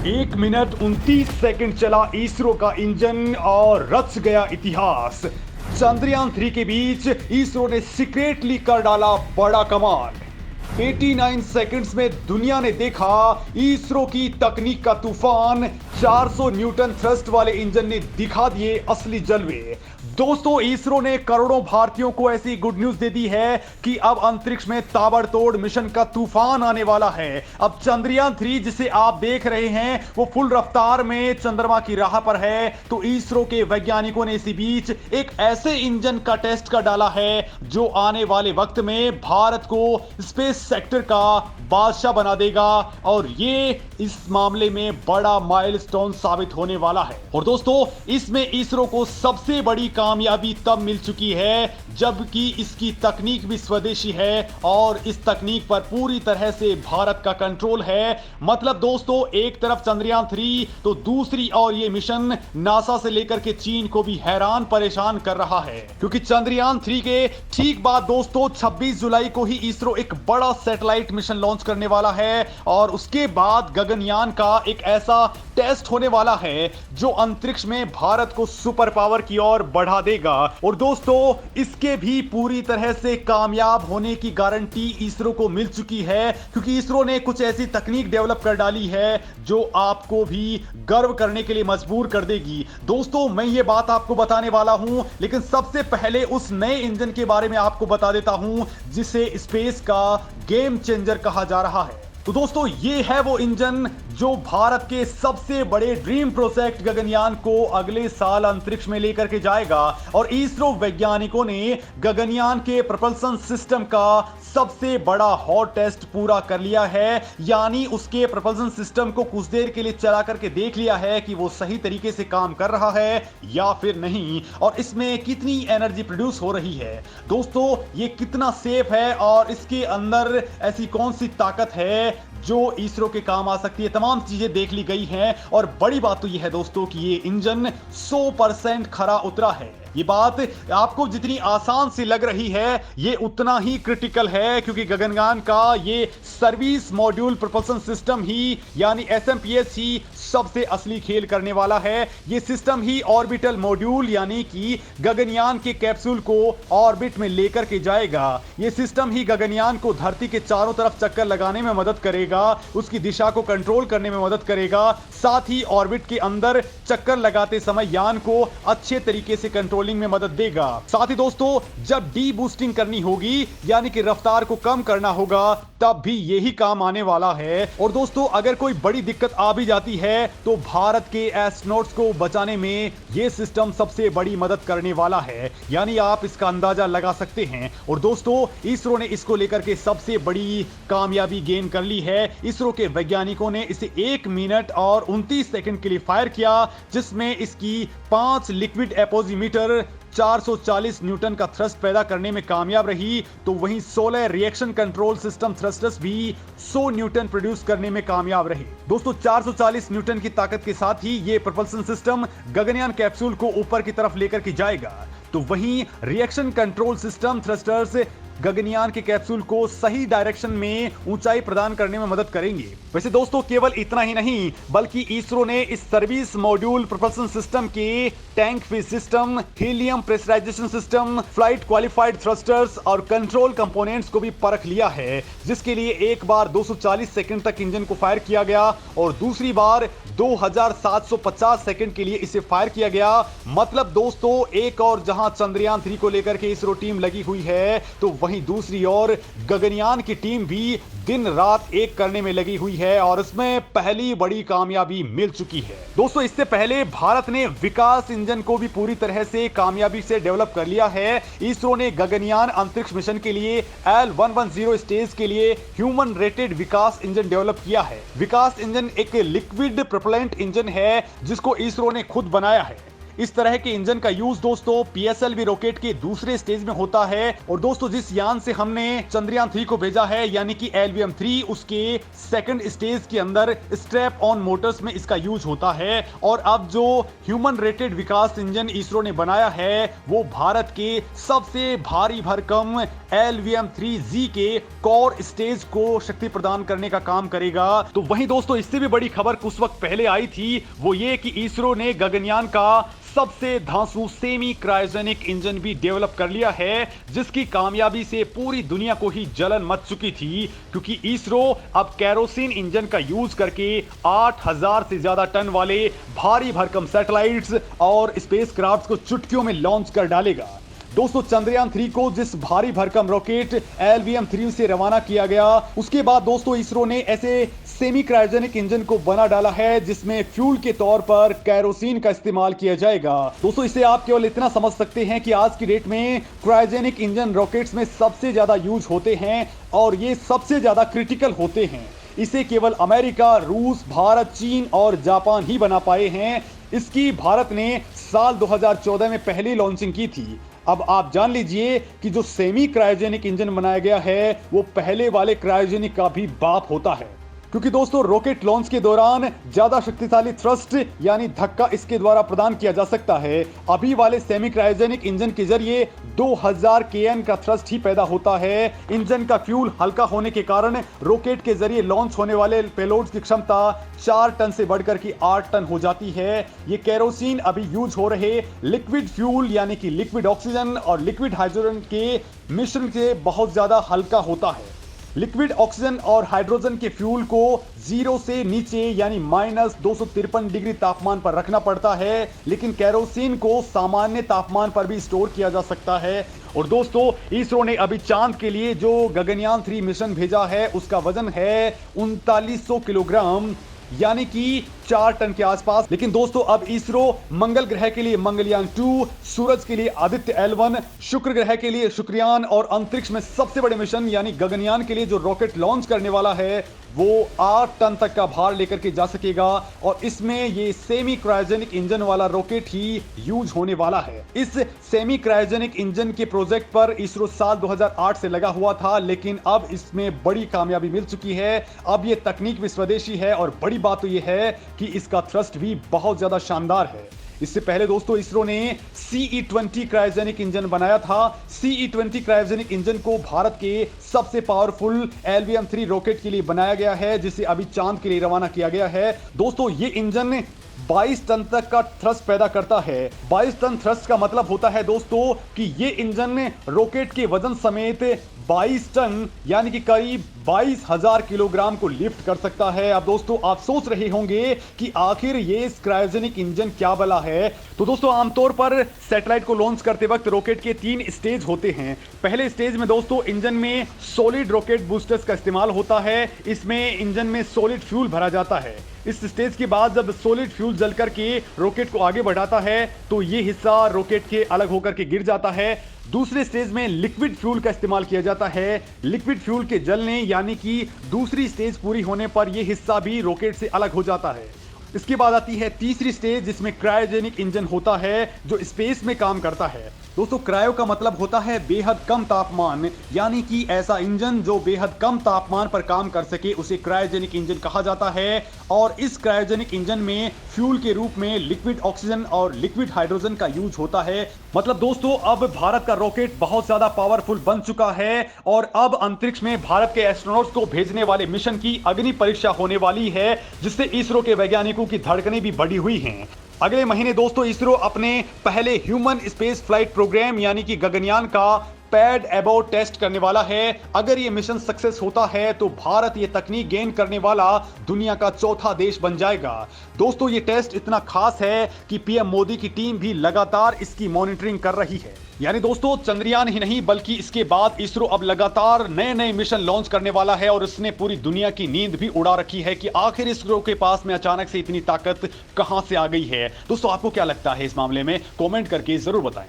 1 minute 29 second चला इसरो का engine और रच गया इतिहास। चंद्रयान 3 के बीच इसरो ने सीक्रेटली कर डाला बड़ा कमाल। 89 सेकंड्स में दुनिया ने देखा इसरो की तकनीक का तूफान। 400 न्यूटन थ्रस्ट वाले इंजन ने दिखा दिए असली जलवे। दोस्तों, इसरो ने करोड़ों भारतीयों को ऐसी गुड न्यूज दे दी है कि अब अंतरिक्ष में ताबड़तोड़ मिशन का तूफान आने वाला है। अब चंद्रयान 3 जिसे आप देख रहे हैं वो फुल रफ्तार में चंद्रमा की राह पर है। तो इसरो के वैज्ञानिकों ने इसी बीच एक ऐसे इंजन का टेस्ट कर डाला है जो आने वाले वक्त में भारत को स्पेस सेक्टर का बादशाह बना देगा और ये इस मामले में बड़ा माइलस्टोन साबित होने वाला है। और दोस्तों, इसमें इसरो को सबसे बड़ी कामयाबी तब मिल चुकी है जबकि इसकी तकनीक भी स्वदेशी है और इस तकनीक पर पूरी तरह से भारत का कंट्रोल है। मतलब दोस्तों, एक तरफ चंद्रयान 3 तो दूसरी और ये मिशन नासा से लेकर के चीन को भी हैरान परेशान कर रहा है, क्योंकि चंद्रयान 3 के ठीक बाद दोस्तों 26 जुलाई को ही इसरो एक बड़ा सैटेलाइट मिशन लॉन्च करने वाला है और उसके बाद गगनयान का एक ऐसा टेस्ट होने वाला है जो अंतरिक्ष में भारत को सुपर पावर की ओर बढ़ा देगा। और दोस्तों, इसके भी पूरी तरह से कामयाब होने की गारंटी इसरो को मिल चुकी है, क्योंकि इसरो ने कुछ ऐसी तकनीक डेवलप कर डाली है जो आपको भी गर्व करने के लिए मजबूर कर देगी। दोस्तों, मैं ये बात आपको बताने वाला हूं, लेकिन सबसे पहले उस नए इंजन के बारे में आपको बता देता हूं जिसे स्पेस का गेम चेंजर कहा जा रहा है। तो दोस्तों, ये है वो इंजन जो भारत के सबसे बड़े ड्रीम प्रोजेक्ट गगनयान को अगले साल अंतरिक्ष में लेकर के जाएगा। और इसरो वैज्ञानिकों ने गगनयान के propulsion सिस्टम का सबसे बड़ा हॉट टेस्ट पूरा कर लिया है, यानी उसके propulsion सिस्टम को कुछ देर के लिए चला करके देख लिया है कि वो सही तरीके से काम कर रहा है या फिर नहीं, और इसमें कितनी एनर्जी प्रोड्यूस हो रही है। दोस्तों, ये कितना सेफ है और इसके अंदर ऐसी कौन सी ताकत है जो इसरो के काम आ सकती है, तमाम चीजें देख ली गई हैं। और बड़ी बात तो यह है दोस्तों कि ये इंजन 100% खरा उतरा है। ये बात आपको जितनी आसान सी लग रही है ये उतना ही क्रिटिकल है, क्योंकि गगनयान का ये सर्विस मॉड्यूल प्रोपल्शन सिस्टम ही यानी एसएमपीएस ही सबसे असली खेल करने वाला है। ये सिस्टम ही ऑर्बिटल मॉड्यूल यानी कि गगनयान के कैप्सूल को ऑर्बिट में लेकर के जाएगा। ये सिस्टम ही गगनयान को धरती के चारों तरफ चक्कर लगाने में मदद करेगा, उसकी दिशा को कंट्रोल करने में मदद करेगा, साथ ही ऑर्बिट के अंदर चक्कर लगाते समय यान को अच्छे तरीके से कंट्रोलिंग में मदद देगा। साथ ही दोस्तों, जब डी बूस्टिंग करनी होगी यानी कि रफ्तार को कम करना होगा, तब भी यही काम आने वाला है। और दोस्तों, अगर कोई बड़ी दिक्कत आ भी जाती है तो भारत के एस्ट्रोनॉट्स को बचाने में यह सिस्टम सबसे बड़ी मदद करने वाला है, यानी आप इसका अंदाजा लगा सकते हैं। और दोस्तों, इसरो ने इसको लेकर के सबसे बड़ी कामयाबी गेन कर ली है। इसरो के वैज्ञानिकों ने इसे 1 मिनट और 29 सेकंड के लिए फायर किया, जिसमें इसकी 5 लिक्विड एपोजीमीटर 440 न्यूटन का थ्रस्ट पैदा करने में कामयाब रही, तो वहीं 16 रिएक्शन कंट्रोल सिस्टम थ्रस्टर्स भी 100 न्यूटन प्रोड्यूस करने में कामयाब रहे। दोस्तों, 440 न्यूटन की ताकत के साथ ही ये प्रोपल्शन सिस्टम गगनयान कैप्सूल को ऊपर की तरफ लेकर के जाएगा, तो वहीं reaction control system thrusters Gaganyaan के कैप्सूल को सही डायरेक्शन में ऊंचाई प्रदान करने में मदद करेंगे। वैसे दोस्तों, केवल इतना ही नहीं बल्कि इसरो ने इस सर्विस मॉड्यूल प्रोपल्शन सिस्टम के tank fish system, helium pressurisation system, flight qualified thrusters और कंट्रोल कंपोनेंट्स को भी परख लिया है, जिसके लिए एक बार 240 सेकंड तक इंजन को फायर किया गया और दूसरी बार 2750 सेकंड के लिए इसे फायर किया गया। मतलब दोस्तों, एक और जहां चंद्रयान 3 को लेकर के इसरो टीम लगी हुई है, तो वहीं दूसरी ओर गगनयान की टीम भी दिन रात एक करने में लगी हुई है और इसमें पहली बड़ी कामयाबी मिल चुकी है। दोस्तों, इससे पहले भारत ने विकास इंजन को भी पूरी तरह से कामयाबी से डेवलप कर लिया है। इसरो ने गगनयान अंतरिक्ष मिशन के लिए L110 स्टेज के लिए ह्यूमन रेटेड विकास इंजन डेवलप किया है। विकास इंजन एक लिक्विड प्रोपेलेंट इंजन है जिसको इसरो ने खुद बनाया है। इस तरह के इंजन का यूज दोस्तों पीएसएलवी रॉकेट के दूसरे स्टेज में होता है। और दोस्तों जिस यान से हमने चंद्रयान 3 को भेजा है यानी कि LVM-3 उसके सेकंड स्टेज के अंदर स्ट्रैप ऑन मोटर्स में इसका यूज होता है। और अब जो ह्यूमन रेटेड विकास इंजन इसरो ने बनाया है वो भारत के सबसे भारी भरकम LVM-3Z के कोर स्टेज को शक्ति प्रदान करने का काम करेगा। तो वहीं दोस्तों इससे भी बड़ी खबर कुछ वक्त पहले आई थी, वो ये कि इसरो ने गगनयान का सबसे धांसू सेमी क्रायोजेनिक इंजन भी डेवलप कर लिया है, जिसकी कामयाबी से पूरी दुनिया को ही जलन मच चुकी थी, क्योंकि इसरो अब केरोसिन इंजन का यूज करके 8000 से ज्यादा टन वाले भारी भरकम सैटेलाइट्स और स्पेसक्राफ्ट्स को चुटकियों में लॉन्च कर डालेगा। दोस्तों चंद्रयान 3 को जिस भारी भरकम रॉकेट LVM-3 से रवाना किया गया, उसके बाद दोस्तों इसरो ने ऐसे सेमी क्रायोजेनिक इंजन को बना डाला है जिसमें फ्यूल के तौर पर केरोसिन का इस्तेमाल किया जाएगा। दोस्तों इसे आप केवल इतना समझ सकते हैं कि आज की डेट में क्रायोजेनिक इंजन रॉकेट्स में सबसे ज्यादा यूज होते हैं और ये सबसे ज्यादा क्रिटिकल होते हैं। इसे केवल अमेरिका, रूस, भारत, चीन और जापान ही बना पाए हैं। इसकी भारत ने साल 2014 में पहली लॉन्चिंग की थी। अब आप जान लीजिए कि जो सेमी क्रायोजेनिक इंजन बनाया गया है वो पहले वाले क्रायोजेनिक का भी बाप होता है, क्योंकि दोस्तों रॉकेट लॉन्च के दौरान ज्यादा शक्तिशाली थ्रस्ट यानी धक्का इसके द्वारा प्रदान किया जा सकता है। अभी वाले सेमी क्रायोजेनिक इंजन के जरिए 2000 kN का थ्रस्ट ही पैदा होता है। इंजन का फ्यूल हल्का होने के कारण रॉकेट के जरिए लॉन्च होने वाले पेलोड्स की क्षमता 4 टन से बढ़कर के 8 टन हो जाती है। ये केरोसिन अभी यूज हो रहे लिक्विड फ्यूल यानी कि लिक्विड ऑक्सीजन और लिक्विड हाइड्रोजन के मिश्रण से बहुत ज्यादा हल्का होता है। लिक्विड ऑक्सीजन और हाइड्रोजन के फ्यूल को 0 से नीचे यानी -253 डिग्री तापमान पर रखना पड़ता है, लेकिन केरोसिन को सामान्य तापमान पर भी स्टोर किया जा सकता है। और दोस्तों इसरो ने अभी चांद के लिए जो गगनयान 3 मिशन भेजा है उसका वजन है 3900 किलोग्राम यानी कि 4 टन के आसपास। लेकिन दोस्तों अब इसरो मंगल ग्रह के लिए मंगलयान 2, सूरज के लिए आदित्य L1, शुक्र ग्रह के लिए शुक्रयान और अंतरिक्ष में सबसे बड़े मिशन यानी गगनयान के लिए जो रॉकेट लॉन्च करने वाला है वो 8 टन तक का भार लेकर के जा सकेगा। और इसमें ये सेमी क्रायोजेनिक इंजन वाला रॉकेट ही यूज होने वाला है। इस सेमी क्रायोजेनिक इंजन के प्रोजेक्ट पर इसरो साल 2008 से लगा हुआ था, लेकिन अब इसमें बड़ी कामयाबी मिल चुकी है। अब ये तकनीक भी स्वदेशी है और बड़ी बात तो ये है कि इसका थ्रस्ट भी बहुत ज्यादा शानदार है। इससे पहले दोस्तों इसरो ने CE-20 क्रायोजेनिक इंजन बनाया था। CE-20 क्रायोजेनिक इंजन को भारत के सबसे पावरफुल LVM-3 रॉकेट के लिए बनाया गया है, जिसे अभी चांद के लिए रवाना किया गया है। दोस्तों ये इंजन 22 टन तक का थ्रस्ट पैदा करता है। 22 टन थ्रस्ट का मतलब होता है दोस्तों कि ये इंजन रॉकेट के वजन समेत 22 टन यानी कि करीब 22,000 किलोग्राम को लिफ्ट कर सकता है। अब दोस्तों आप सोच रहे होंगे कि आखिर ये क्रायोजेनिक इंजन क्या बला है। तो दोस्तों आमतौर पर सैटेलाइट को लॉन्च करते वक्त रॉकेट के 3 स्टेज होते हैं। पहले स्टेज में दोस्तों इंजन में सॉलिड रॉकेट बूस्टर्स का इस्तेमाल होता है। इसमें इंजन में सॉलिड फ्यूल भरा जाता है। इस स्टेज के बाद जब सॉलिड फ्यूल जल करके रॉकेट को आगे बढ़ाता है तो ये हिस्सा रॉकेट के अलग होकर के गिर जाता है। दूसरे स्टेज में लिक्विड फ्यूल का इस्तेमाल किया जाता है। लिक्विड फ्यूल के जलने यानी कि दूसरी स्टेज पूरी होने पर यह हिस्सा भी रॉकेट से अलग हो जाता है। इसके बाद आती है तीसरी स्टेज जिसमें क्रायोजेनिक इंजन होता है जो स्पेस में काम करता है। दोस्तों क्रायो का मतलब होता है बेहद कम तापमान, यानी कि ऐसा इंजन जो बेहद कम तापमान पर काम कर सके उसे क्रायोजेनिक इंजन कहा जाता है। और इस क्रायोजेनिक इंजन में फ्यूल के रूप में लिक्विड ऑक्सीजन और लिक्विड हाइड्रोजन का यूज होता है। मतलब दोस्तों अब भारत का रॉकेट बहुत ज्यादा पावरफुल बन चुका है और अब अंतरिक्ष में भारत के एस्ट्रोनॉट्स को भेजने वाले मिशन की अग्नि परीक्षा होने वाली है, जिससे इसरो के वैज्ञानिकों की धड़कनें भी बढ़ी हुई हैं। अगले महीने दोस्तों इसरो अपने पहले ह्यूमन स्पेस फ्लाइट प्रोग्राम यानी कि गगनयान का पैड एबोर्ट टेस्ट करने वाला है। अगर ये मिशन सक्सेस होता है तो भारत ये तकनीक गेन करने वाला दुनिया का चौथा देश बन जाएगा। दोस्तों ये टेस्ट इतना खास है कि पीएम मोदी की टीम भी लगातार इसकी मॉनिटरिंग कर रही है। यानी दोस्तों चंद्रयान ही नहीं बल्कि इसके बाद इसरो अब लगातार नए नए मिशन लॉन्च करने वाला है और इसने पूरी दुनिया की नींद भी उड़ा रखी है कि आखिर इसरो के पास में अचानक से इतनी ताकत कहां से आ गई है। दोस्तों आपको क्या लगता है इस मामले में, कमेंट करके जरूर बताएं।